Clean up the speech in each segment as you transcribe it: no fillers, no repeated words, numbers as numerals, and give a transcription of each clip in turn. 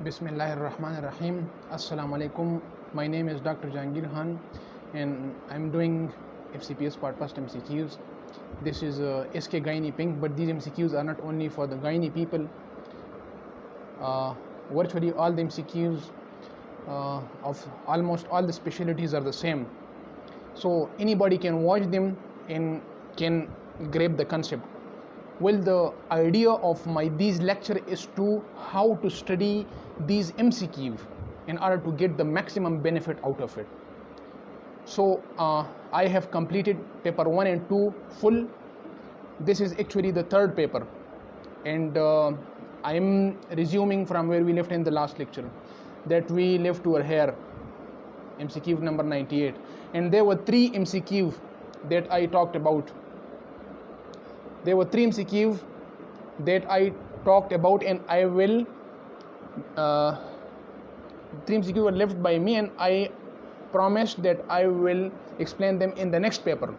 Bismillahirrahmanirrahim. Assalamu alaikum. My name is Dr. Jahangir Khan and I'm doing fcps part first MCQs. This is SK Gynae Pink, but these MCQs are not only for the gynae people. Virtually all the MCQs of almost all the specialties are the same. So anybody can watch them and can grab the concept. Well, the idea of these lecture is to how to study these MCQs in order to get the maximum benefit out of it. So I have completed paper 1 and 2 full. This is actually the third paper, and I am resuming from where we left in the last lecture, that we left over here, MCQ number 98, and there were 3 MCQs that I talked about. There were 3 MCQs that I talked about, and I will 3 MCQs were left by me, and I promised that I will explain them in the next paper,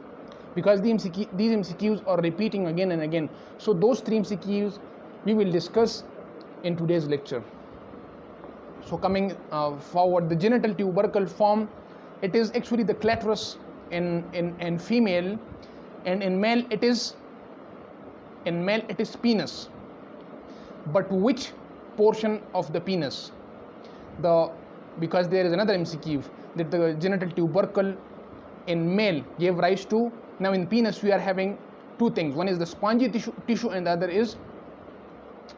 because these MCQs are repeating again and again. So those 3 MCQs we will discuss in today's lecture. So coming forward, the genital tubercle form, it is actually the clitoris in female, and in male it is penis. But which portion of the penis? Because there is another MCQ that the genital tubercle in male gave rise to. Now in penis we are having 2 things. One is the spongy tissue and the other is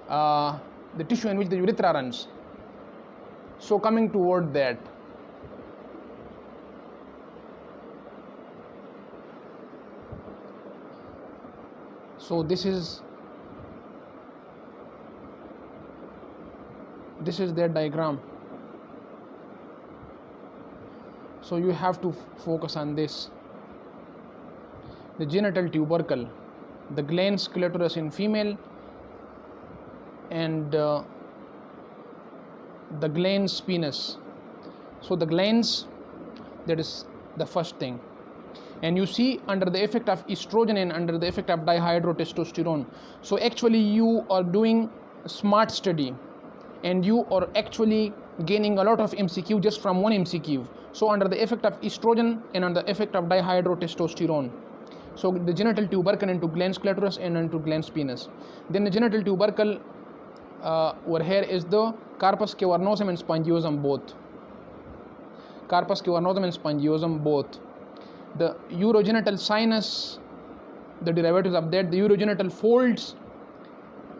the tissue in which the urethra runs. So coming toward that, so this is their diagram. So you have to focus on this. The genital tubercle, the glans clitoris in female, and the glans penis. So the glans, that is the first thing. And you see, under the effect of estrogen and under the effect of dihydrotestosterone. So actually you are doing a smart study, and you are actually gaining a lot of MCQ just from one MCQ. So under the effect of estrogen and under the effect of dihydrotestosterone. So the genital tubercle into glans clitoris and into glans penis. Then the genital tubercle over here is the corpus cavernosum and spongiosum both. Corpus cavernosum and spongiosum both. The urogenital sinus, the derivatives of that, the urogenital folds,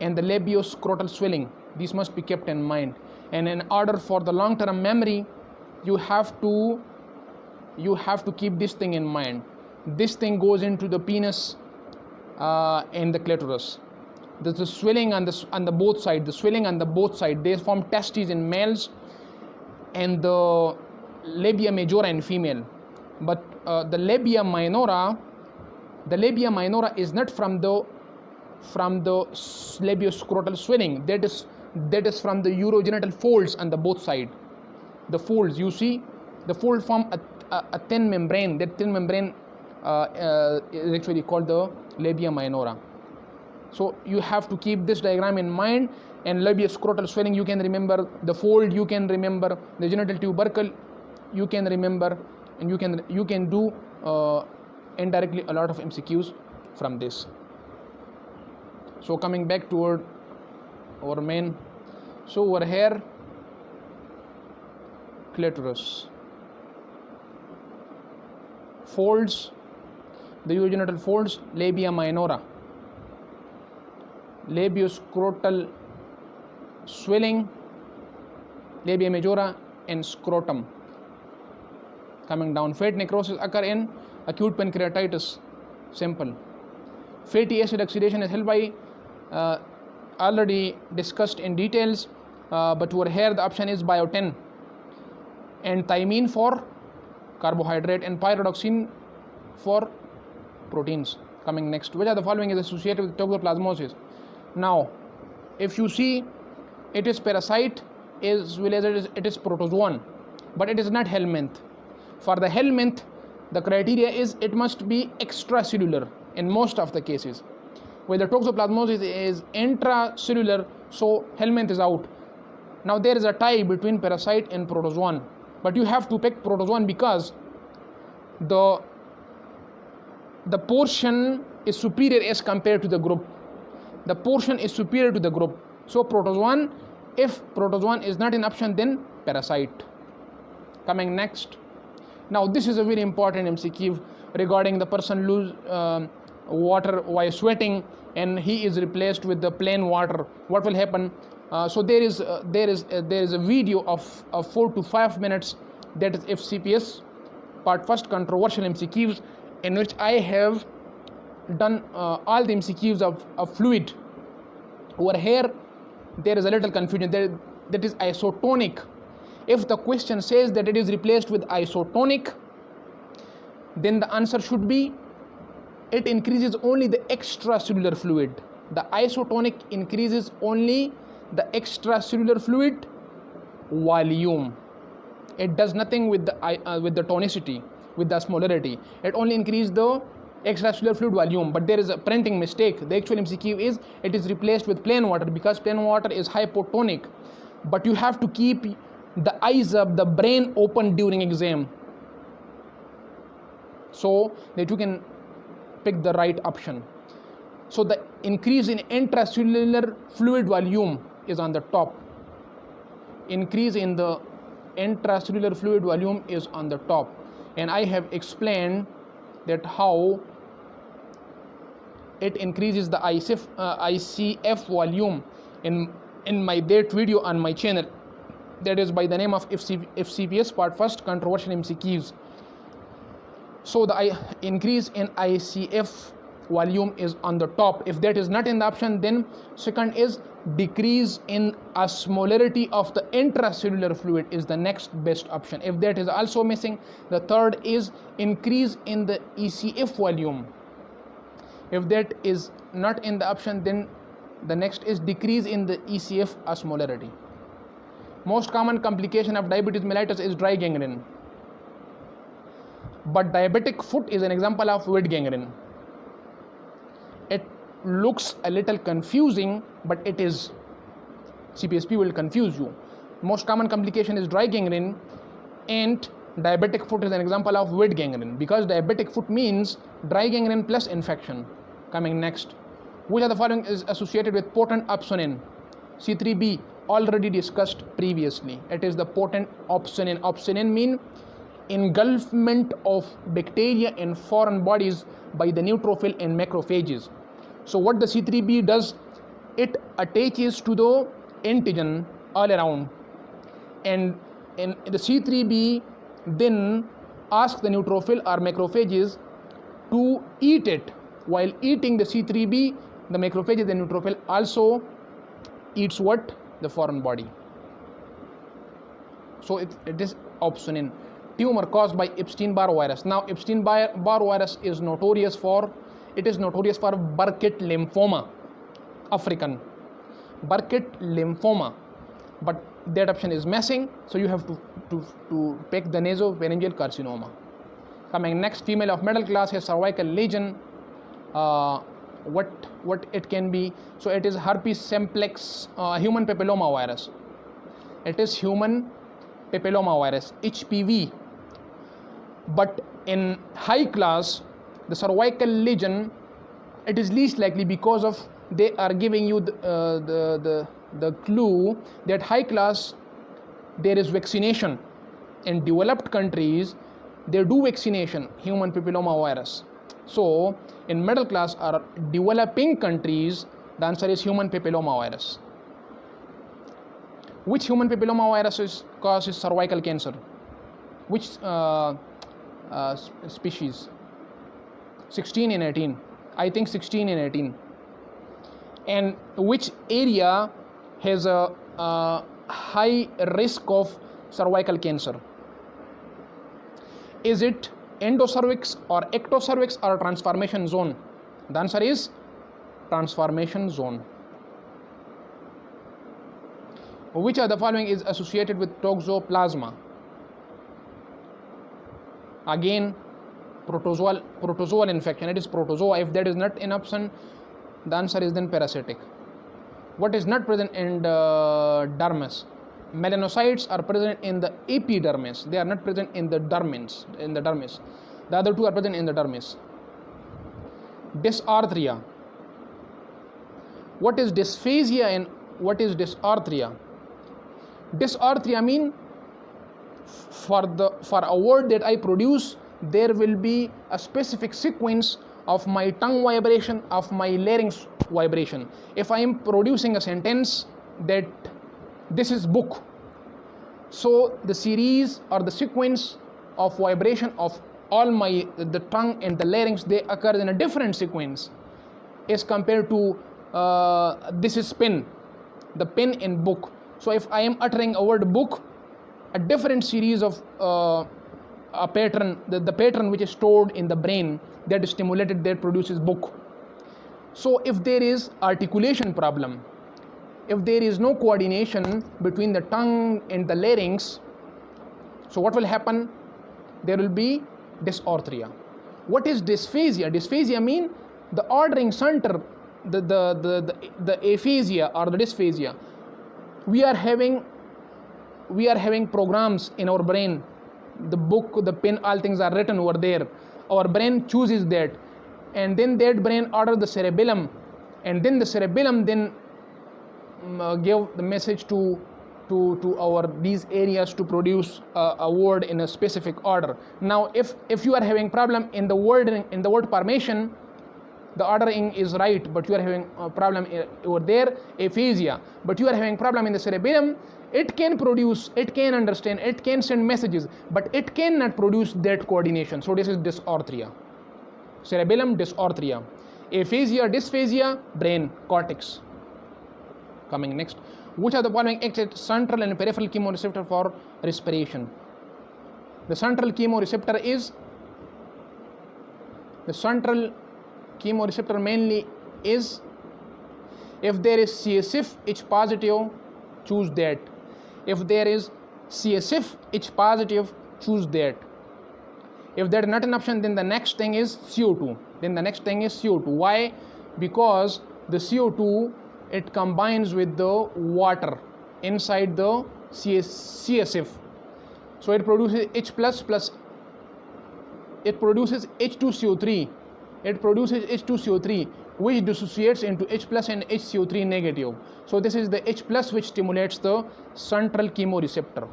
and the labioscrotal swelling. These must be kept in mind. And in order for the long-term memory, you have to keep this thing in mind. This thing goes into the penis and the clitoris. There's the swelling on the both sides. The swelling on the both sides. They form testes in males and the labia majora in female. But the labia minora is not from the labioscrotal swelling. That is from the urogenital folds on the both sides. The folds, you see, the fold form a thin membrane. That thin membrane is actually called the labia minora. So you have to keep this diagram in mind. And labioscrotal swelling, you can remember. The fold, you can remember. The genital tubercle, you can remember, and you can do indirectly a lot of MCQs from this. So coming back toward our main, so over here, clitoris, folds, the urogenital folds, labia minora, labioscrotal swelling, labia majora, and scrotum. Coming down, fat necrosis occur in acute pancreatitis. Simple. Fatty acid oxidation is held by already discussed in details, but over here the option is biotin, and thymine for carbohydrate, and pyridoxine for proteins. Coming next, which of the following is associated with toxoplasmosis? Now, if you see, it is parasite as well as it is protozoan, but it is not helminth. For the helminth, the criteria is it must be extracellular in most of the cases. Where the toxoplasmosis is intracellular, so helminth is out. Now there is a tie between parasite and protozoan, but you have to pick protozoan because the portion is superior as compared to the group. The portion is superior to the group. So protozoan, if protozoan is not an option, then parasite. Coming next. Now this is a very important MCQ regarding the person lose water while sweating and he is replaced with the plain water. What will happen? So there is a video of 4 to 5 minutes, that is fcps part first, controversial MCQs, in which I have done all the MCQs of fluid. Over here there is a little confusion. That is isotonic. If the question says that it is replaced with isotonic, then the answer should be it increases only the extracellular fluid. The isotonic increases only the extracellular fluid volume. It does nothing with the tonicity, with the osmolarity. It only increases the extracellular fluid volume. But there is a printing mistake. The actual MCQ is it is replaced with plain water because plain water is hypotonic. But you have to keep the eyes up, the brain open during exam, so that you can pick the right option. So the increase in intracellular fluid volume is on the top. Increase in the intracellular fluid volume is on the top, and I have explained that how it increases the ICF volume in my that video on my channel, that is by the name of fcps part first, controversial MCQs. So the increase in ICF volume is on the top. If that is not in the option, then second is decrease in osmolarity of the intracellular fluid is the next best option. If that is also missing, the third is increase in the ECF volume. If that is not in the option, then the next is decrease in the ECF osmolarity. Most common complication of diabetes mellitus is dry gangrene, but diabetic foot is an example of wet gangrene. It looks a little confusing, but it is. CPSP will confuse you. Most common complication is dry gangrene, and diabetic foot is an example of wet gangrene, because diabetic foot means dry gangrene plus infection. Coming next, which of the following is associated with potent opsonin? C3b, already discussed previously. It is the potent opsonin. Opsonin mean engulfment of bacteria in foreign bodies by the neutrophil and macrophages. So what the C3b does, it attaches to the antigen all around, and the C3b then asks the neutrophil or macrophages to eat it. While eating the C3b, the macrophages and neutrophil also eats what? The foreign body. So it is opsonin. Tumor caused by Epstein-Barr virus. Now Epstein-Barr virus is notorious for Burkitt lymphoma, African Burkitt lymphoma, but that option is missing, so you have to pick the nasopharyngeal carcinoma. Coming next, female of middle class has cervical lesion. What it can be? So it is herpes simplex, human papilloma virus. It is human papilloma virus, HPV. But in high class, the cervical lesion, it is least likely, because of they are giving you the clue that high class there is vaccination. In developed countries they do vaccination human papilloma virus. So in middle class or developing countries, the answer is human papilloma virus. Which human papilloma virus causes cervical cancer? Which species? 16 and 18. I think 16 and 18. And which area has a high risk of cervical cancer? Is it endocervix or ectocervix or transformation zone? The answer is transformation zone. Which of the following is associated with toxoplasma? Again, protozoal infection. It is protozoa. If that is not an option, the answer is then parasitic. What is not present in dermis? melanocytes are present in the epidermis. They are not present in the dermis. The other two are present in the dermis. Dysarthria. What is dysphagia and what is dysarthria? Dysarthria mean for a word that I produce, there will be a specific sequence of my tongue vibration, of my larynx vibration. If I am producing a sentence that this is book, so the series or the sequence of vibration of all the tongue and the larynx, they occur in a different sequence as compared to this is pen, the pen in book. So if I am uttering a word book, a different series of a pattern, the pattern which is stored in the brain, that is stimulated, that produces book. So if there is articulation problem, if there is no coordination between the tongue and the larynx, so what will happen? There will be dysarthria. What is dysphagia? Dysphagia mean the ordering center, the aphasia or the dysphagia. We are having programs in our brain. The book, the pen, all things are written over there. Our brain chooses that, and then that brain orders the cerebellum, and then the cerebellum then give the message to our these areas to produce a word in a specific order. Now, if you are having problem in the word formation, the ordering is right, but you are having a problem over there, aphasia. But you are having problem in the cerebellum. It can produce, it can understand, it can send messages, but it cannot produce that coordination. So this is dysarthria. Cerebellum, dysarthria. Aphasia, dysphagia, brain, cortex. Coming next. Which are the following activate central and peripheral chemoreceptor for respiration? The central chemoreceptor mainly is, if there is CSF H positive, choose that. If there is CSF H positive, choose that. If that is not an option, then the next thing is CO2. Why? Because the CO2, it combines with the water inside the CSF. So it produces H plus, it produces H2CO3. Which dissociates into H plus and HCO3 negative. So this is the H plus which stimulates the central chemoreceptor.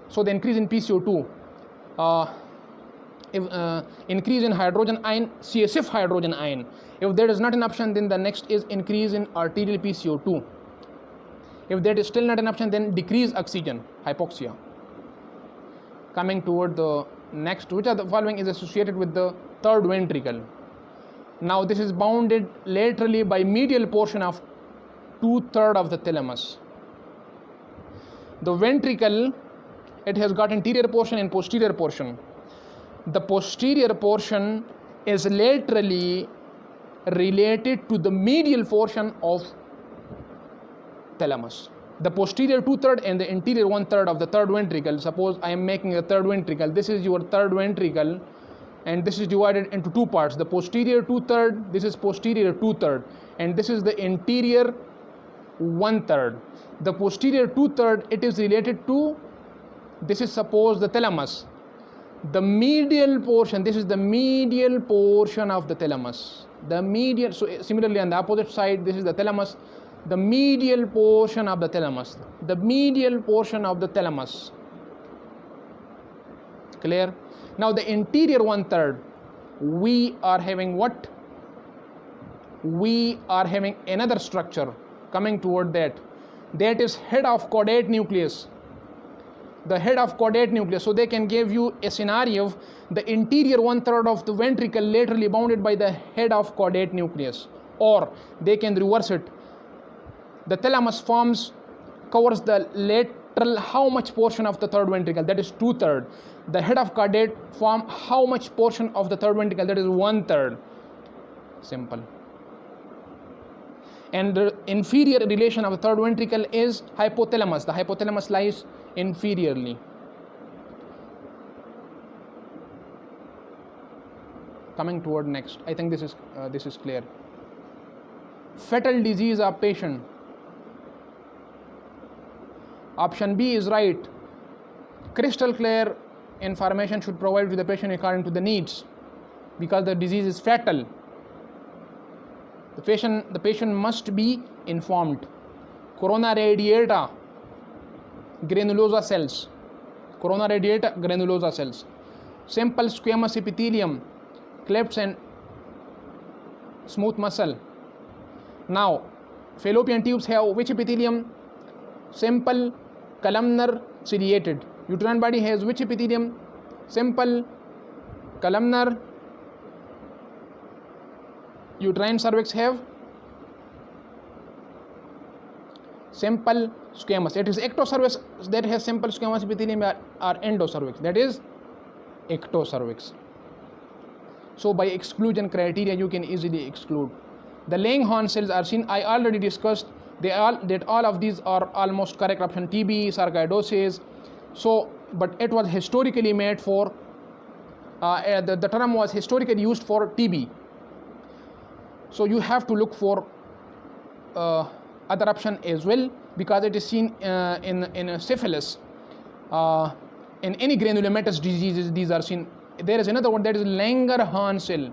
So the increase in PCO2, increase in hydrogen ion, CSF hydrogen ion. If that is not an option, then the next is increase in arterial PCO2. If that is still not an option, then decrease oxygen, hypoxia. Coming toward the next, which of the following is associated with the third ventricle? Now this is bounded laterally by medial portion of 2/3 of the thalamus. The ventricle, it has got anterior portion and posterior portion. The posterior portion is laterally related to the medial portion of thalamus. The posterior 2/3 and the interior 1/3 of the third ventricle. Suppose I am making a third ventricle. This is your third ventricle, and this is divided into two parts. The posterior 2/3, this is posterior 2/3, and this is the interior 1/3. The posterior 2/3, it is related to, this is suppose the thalamus. The medial portion, this is the medial portion of the thalamus. So similarly on the opposite side, this is the thalamus. The medial portion of the thalamus. Clear? Now the interior 1/3, we are having what? We are having another structure coming toward that. That is head of caudate nucleus. The head of caudate nucleus. So they can give you a scenario of the interior 1/3 of the ventricle laterally bounded by the head of caudate nucleus, or they can reverse it. The thalamus covers the lateral how much portion of the third ventricle? That is 2/3. The head of caudate form how much portion of the third ventricle? That is 1/3. Simple. And the inferior relation of the third ventricle is hypothalamus. The hypothalamus lies inferiorly. Coming toward next, I think this is clear. Fatal disease of patient. Option B is right. Crystal clear information should provide to the patient according to the needs, because the disease is fatal. The patient must be informed. Corona radiata granulosa cells. Corona radiata granulosa cells. Simple squamous epithelium, clefts and smooth muscle. Now, fallopian tubes have which epithelium? Simple columnar ciliated. Uterine body has which epithelium? Simple columnar. Uterine cervix have simple squamous. It is ectocervix that has simple squamous epithelium, or endocervix that is ectocervix. So by exclusion criteria you can easily exclude. The Langhorne cells are seen. I already discussed that all of these are almost correct. Option TB, sarcoidosis. So, but it was historically made for the term was historically used for TB. So you have to look for other option as well, because it is seen in syphilis. In any granulomatous diseases, these are seen. There is another one, that is Langerhans cell,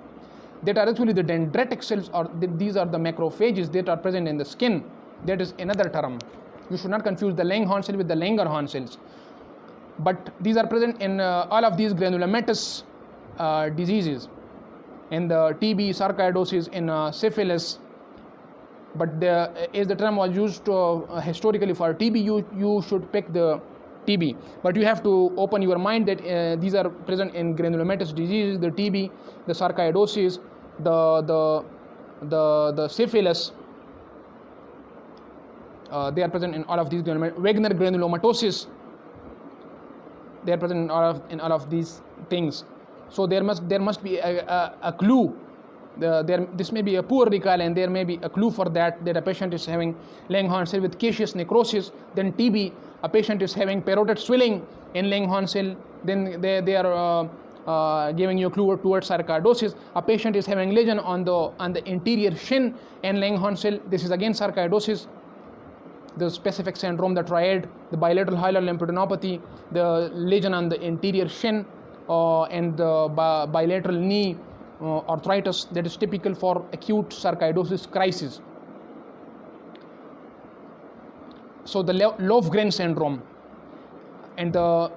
that are actually the dendritic cells, or these are the macrophages that are present in the skin. That is another term. You should not confuse the Langhorne cell with the Langerhans cells. But these are present in all of these granulomatous diseases, in the TB, sarcoidosis, in syphilis. But as the term was used historically for TB, you should pick the TB. But you have to open your mind that these are present in granulomatous diseases, the TB, the sarcoidosis, the syphilis. They are present in all of these. Wegener granulomatosis, they are present in all of these things. So there must be a clue. This may be a poor recall, and there may be a clue for that a patient is having Langhorne cell with caseous necrosis. Then TB, a patient is having parotid swelling in Langhorne cell. Then they are giving you a clue towards sarcoidosis. A patient is having lesion on the interior shin and Langhorne cell. This is again sarcoidosis. The specific syndrome, the triad, the bilateral hilar lymphadenopathy, the lesion on the interior shin, and the bilateral knee arthritis, that is typical for acute sarcoidosis crisis. So the Lofgren syndrome and the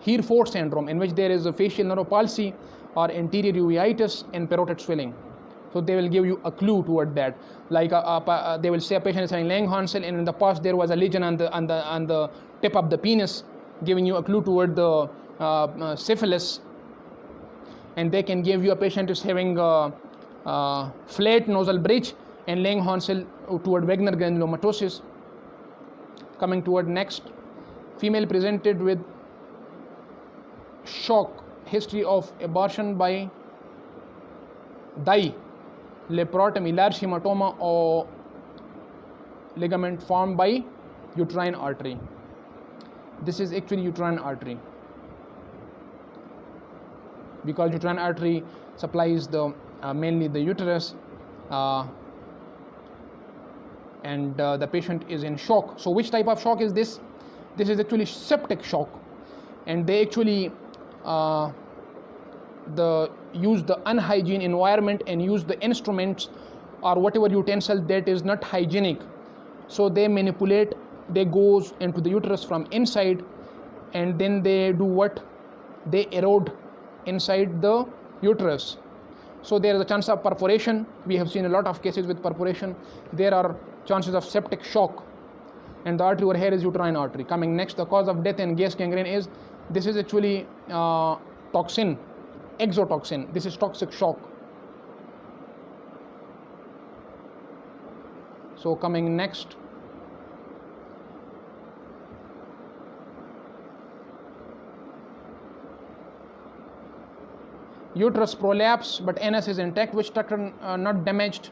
Hereford syndrome, in which there is a facial neuropalsy or anterior uveitis and parotid swelling. So they will give you a clue toward that. Like they will say a patient is having Langhorne cell, and in the past there was a lesion on the tip of the penis, giving you a clue toward the syphilis. And they can give you a patient is having flat nasal bridge and Langhorne cell toward Wegener granulomatosis. Coming toward next, female presented with shock, history of abortion by dye, laparotomy, large hematoma or ligament formed by uterine artery. This is actually uterine artery, because uterine artery supplies the mainly the uterus, and the patient is in shock. So which type of shock is this? This is actually septic shock, and they actually use the unhygiene environment and use the instruments or whatever utensil that is not hygienic. So they manipulate, they goes into the uterus from inside, and then they do what? They erode inside the uterus. So there is a chance of perforation. We have seen a lot of cases with perforation. There are chances of septic shock, and the artery over here is uterine artery. Coming next, the cause of death and gas gangrene is, this is actually toxin, exotoxin. This is toxic shock. So coming next, uterus prolapse but anus is intact. Which structure not damaged?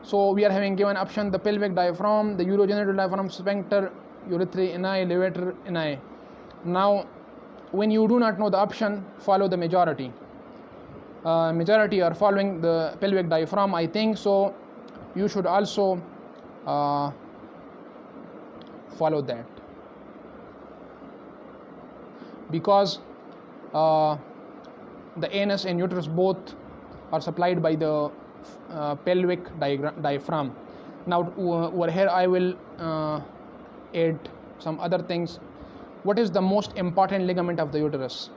So we are having given option: the pelvic diaphragm, the urogenital diaphragm, sphincter, urethrae ani, levator ani. Now, when you do not know the option, follow the majority. Majority are following the pelvic diaphragm, I think. So you should also follow that, because the anus and uterus both are supplied by the pelvic diaphragm. Now over here I will add some other things. What is the most important ligament of the uterus?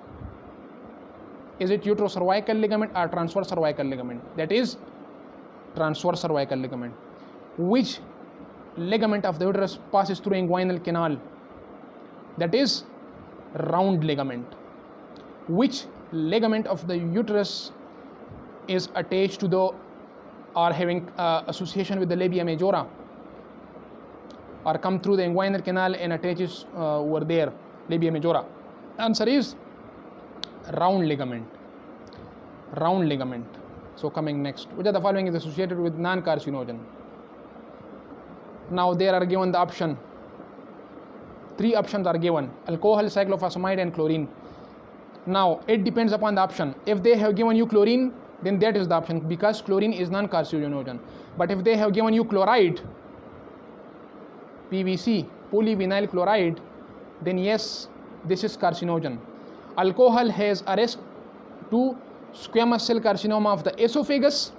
Is it uterocervical ligament or transverse cervical ligament? That is transverse cervical ligament. Which ligament of the uterus passes through inguinal canal? That is round ligament. Which ligament of the uterus is attached to the or having association with the labia majora, or come through the inguinal canal and attaches over there, labia majora? Answer is round ligament. Round ligament. So coming next, which of the following is associated with non-carcinogen? Now there are given the option. 3 options are given: alcohol, cyclophosphamide and chlorine. Now it depends upon the option. If they have given you chlorine, then that is the option, because chlorine is non-carcinogen. But if they have given you chloride, PVC, polyvinyl chloride, then yes, this is carcinogen. Alcohol has a risk to squamous cell carcinoma of the esophagus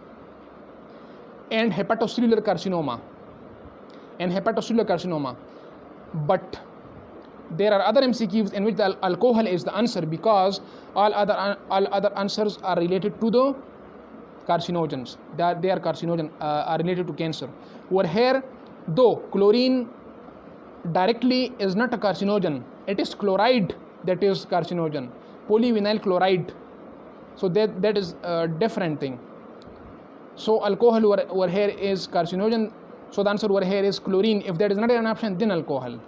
and hepatocellular carcinoma. But there are other MCQs in which the alcohol is the answer, because all other answers are related to the carcinogens. They are carcinogen, are related to cancer. Over here, though chlorine directly is not a carcinogen, it is chloride that is carcinogen, polyvinyl chloride. So that is a different thing. So alcohol over here is carcinogen. So the answer over here is chlorine. If that is not an option, then alcohol.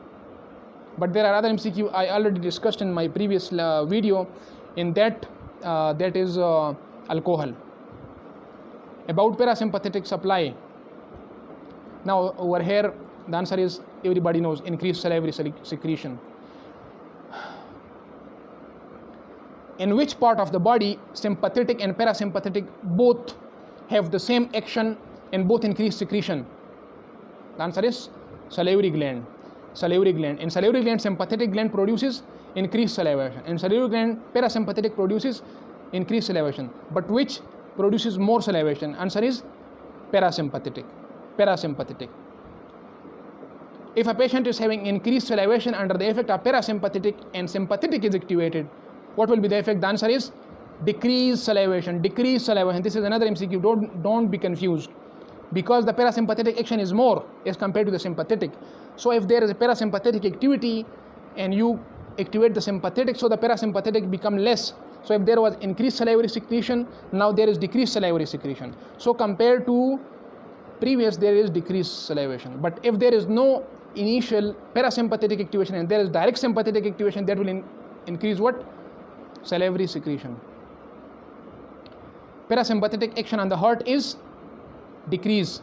But there are other MCQ I already discussed in my previous video. In that is alcohol. About parasympathetic supply. Now over here the answer is, everybody knows, increased salivary secretion. In which part of the body sympathetic and parasympathetic both have the same action and both increase secretion? The answer is salivary gland. Salivary gland. In salivary gland, sympathetic gland produces increased salivation. In salivary gland, parasympathetic produces increased salivation. But which produces more salivation? Answer is parasympathetic. Parasympathetic. If a patient is having increased salivation under the effect of parasympathetic and sympathetic is activated, what will be the effect? The answer is decreased salivation. Decreased salivation. This is another MCQ. Don't be confused, because the parasympathetic action is more as compared to the sympathetic. So if there is a parasympathetic activity and you activate the sympathetic, so the parasympathetic become less. So if there was increased salivary secretion, now there is decreased salivary secretion. So compared to previous, there is decreased salivation. But if there is no initial parasympathetic activation and there is direct sympathetic activation, that will increase what? Salivary secretion. Parasympathetic action on the heart is decrease.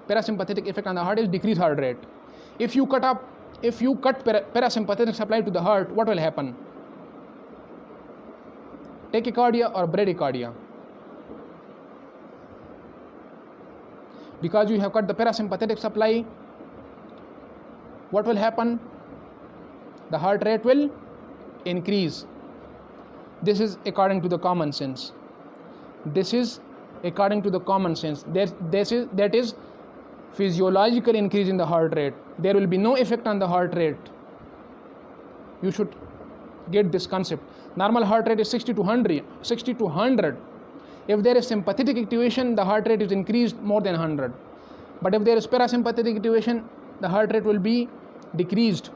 Parasympathetic effect on the heart is decrease heart rate. If you cut parasympathetic supply to the heart, what will happen? Tachycardia or bradycardia? Because you have cut the parasympathetic supply, what will happen? The heart rate will increase. This is according to the common sense. This is according to the common sense. That is physiological increase in the heart rate. There will be no effect on the heart rate. You should get this concept. Normal heart rate is 60 to 100. If there is sympathetic activation, the heart rate is increased more than 100. But if there is parasympathetic activation, the heart rate will be decreased.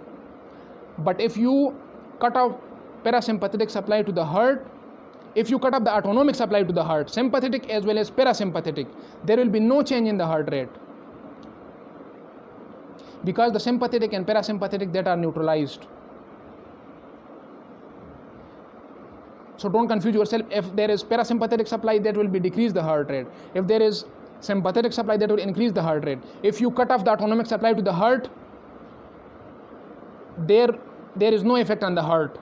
But if you cut off parasympathetic supply to the heart, if you cut off the autonomic supply to the heart, sympathetic as well as parasympathetic, there will be no change in the heart rate, because the sympathetic and parasympathetic, that are neutralized. So don't confuse yourself. If there is parasympathetic supply, that will be decrease the heart rate. If there is sympathetic supply, that will increase the heart rate. If you cut off the autonomic supply to the heart, there is no effect on the heart.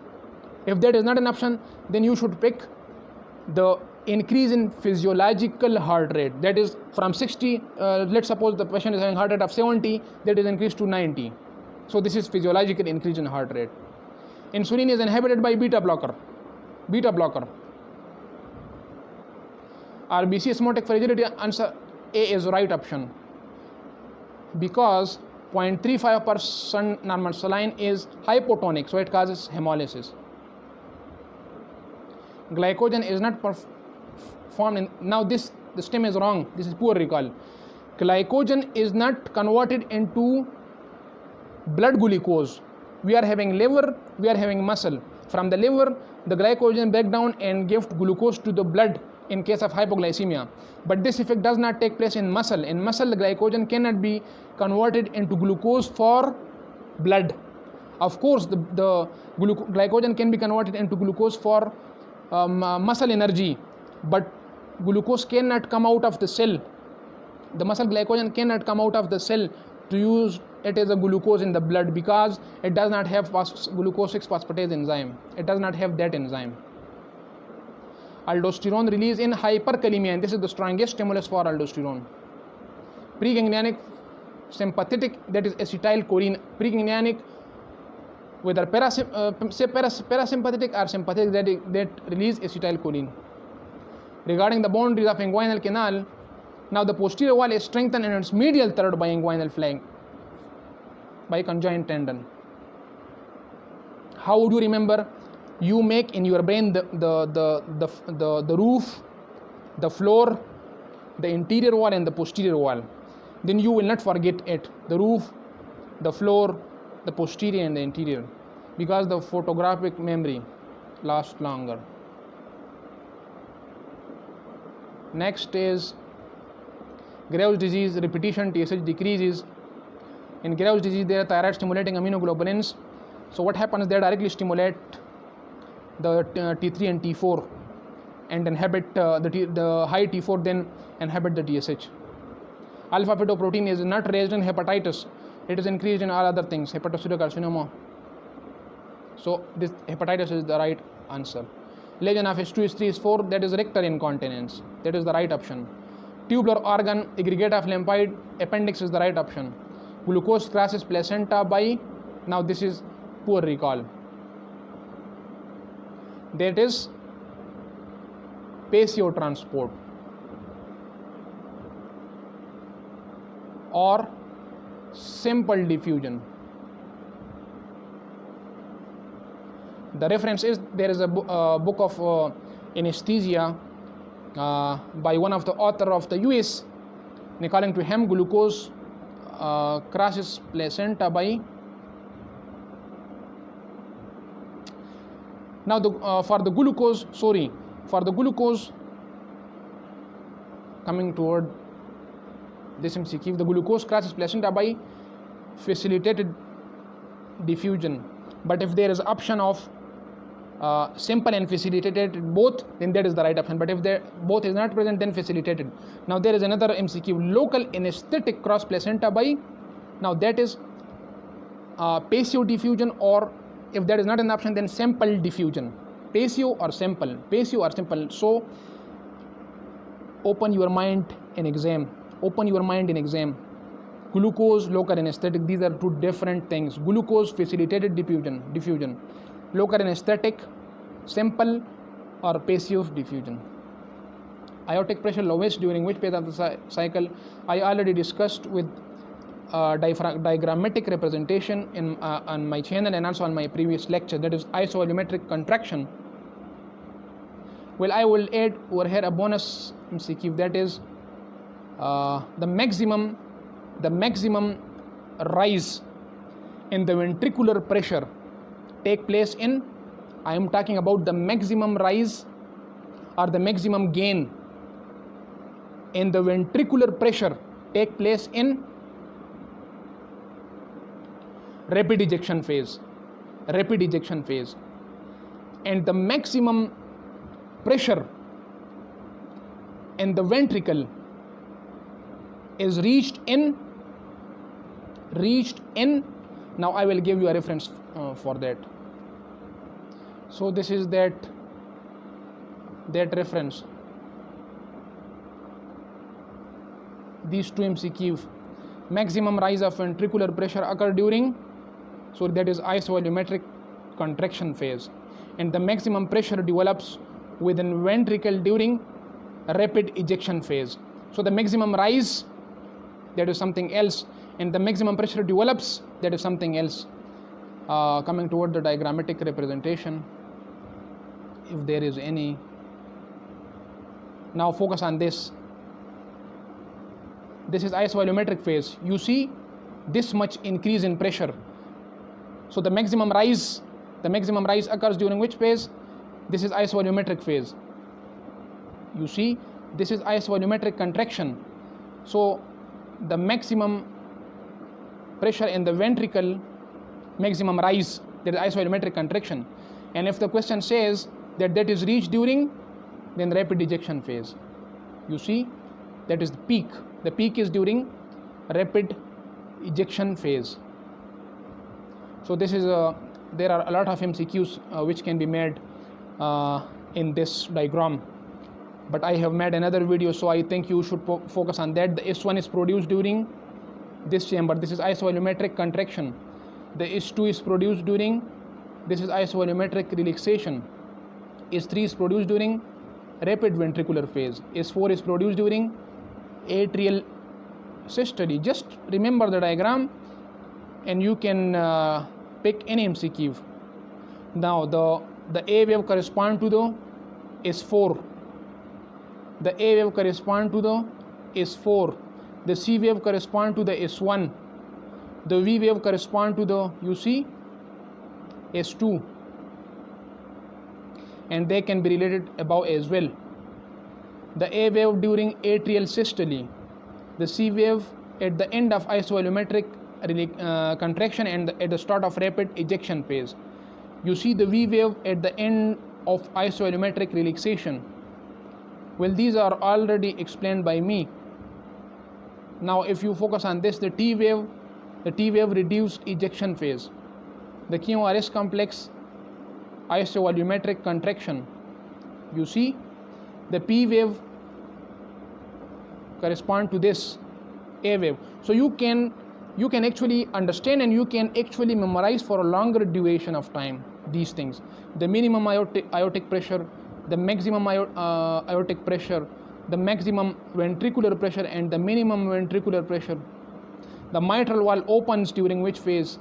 If that is not an option, then you should pick the increase in physiological heart rate. That is from 60, let's suppose the patient is having heart rate of 70, that is increased to 90. So this is physiological increase in heart rate. Insulin is inhibited by beta blocker. RBC osmotic fragility, answer A is right option, because 0.35% normal saline is hypotonic, so it causes hemolysis. Glycogen is not formed in, now this stem is wrong, this is poor recall. Glycogen is not converted into blood glucose. We are having liver, we are having muscle. From the liver, the glycogen break down and give glucose to the blood in case of hypoglycemia. But this effect does not take place in muscle. In muscle, the glycogen cannot be converted into glucose for blood. Of course, the glycogen can be converted into glucose for muscle energy, but glucose cannot come out of the cell. The muscle glycogen cannot come out of the cell to use it as a glucose in the blood, because it does not have glucose 6-phosphatase enzyme. It does not have that enzyme. Aldosterone release in hyperkalemia, and this is the strongest stimulus for aldosterone. Preganglionic sympathetic, that is acetylcholine. Preganglionic, whether parasympathetic or sympathetic, that release acetylcholine. Regarding the boundaries of inguinal canal, now the posterior wall is strengthened in its medial third by inguinal flank, by conjoint tendon. How would you remember? You make in your brain the roof, the floor, the interior wall and the posterior wall. Then you will not forget it. The roof, the floor, the posterior and the interior, because the photographic memory lasts longer. Next is Graves' disease, repetition, TSH decreases. In Graves' disease, there are thyroid stimulating immunoglobulins. So what happens? They directly stimulate the T3 and T4 and inhibit the high T4, then inhibit the TSH. Alpha fetoprotein is not raised in hepatitis. It is increased in all other things, hepatocellular carcinoma. So this hepatitis is the right answer. Lesion of H2, H3, H4, that is rectal incontinence. That is the right option. Tubular organ, aggregate of lymphoid, appendix is the right option. Glucose crosses placenta by, now this is poor recall. That is pasiotransport or simple diffusion. The reference is, there is a book of anesthesia by one of the author of the US, according to him, glucose crosses placenta by. Now for the glucose, coming toward this MCQ, the glucose crosses placenta by facilitated diffusion. But if there is option of simple and facilitated both, then that is the right option. But if both is not present, then facilitated. Now there is another MCQ, local anesthetic cross placenta by, now that is patio diffusion, or if that is not an option, then simple diffusion. Patio or simple. So open your mind in exam. Glucose, local anesthetic, these are two different things. Glucose facilitated diffusion. Local anesthetic, simple or passive diffusion. Aortic pressure lowest during which phase of the cycle? I already discussed with diagrammatic representation on my channel and also on my previous lecture, that is isovolumetric contraction. Well, I will add over here a bonus MCQ, that is the maximum rise in the ventricular pressure take place in, I am talking about the maximum rise or the maximum gain in the ventricular pressure take place in rapid ejection phase, and the maximum pressure in the ventricle is reached in, now I will give you a reference for that. So this is that reference. These two MCQs. Maximum rise of ventricular pressure occur during So that is isovolumetric contraction phase. And the maximum pressure develops within ventricle during rapid ejection phase. So the maximum rise, that is something else, and the maximum pressure develops, that is something else. Coming toward the diagrammatic representation, if there is any. Now focus on this. This is isovolumetric phase. You see this much increase in pressure. So the maximum rise occurs during which phase? This is isovolumetric phase. You see, this is isovolumetric contraction. So the maximum pressure in the ventricle, maximum rise, that is isovolumetric contraction. And if the question says that is reached during, then rapid ejection phase. You see, that is the peak. The peak is during rapid ejection phase. So this is there are a lot of MCQs which can be made in this diagram, but I have made another video, so I think you should focus on that. The S1 is produced during this chamber. This is isovolumetric contraction. The S2 is produced during, this is isovolumetric relaxation. S3 is produced during rapid ventricular phase. S4 is produced during atrial systole. Just remember the diagram and you can pick any MCQ. Now the A wave correspond to the S4. The A wave correspond to the S4. The C wave correspond to the S1. The V wave correspond to the, you see, S2. And they can be related above as well. The A wave during atrial systole. The C wave at the end of isovolumetric contraction and at the start of rapid ejection phase. You see the V wave at the end of isovolumetric relaxation. Well, these are already explained by me. Now if you focus on this, the T wave reduced ejection phase. The QRS complex isovolumetric contraction. You see the P wave correspond to this A wave. So you can actually understand and you can actually memorize for a longer duration of time these things. The minimum aortic pressure, the maximum aortic pressure, the maximum ventricular pressure and the minimum ventricular pressure. The mitral wall opens during which phase?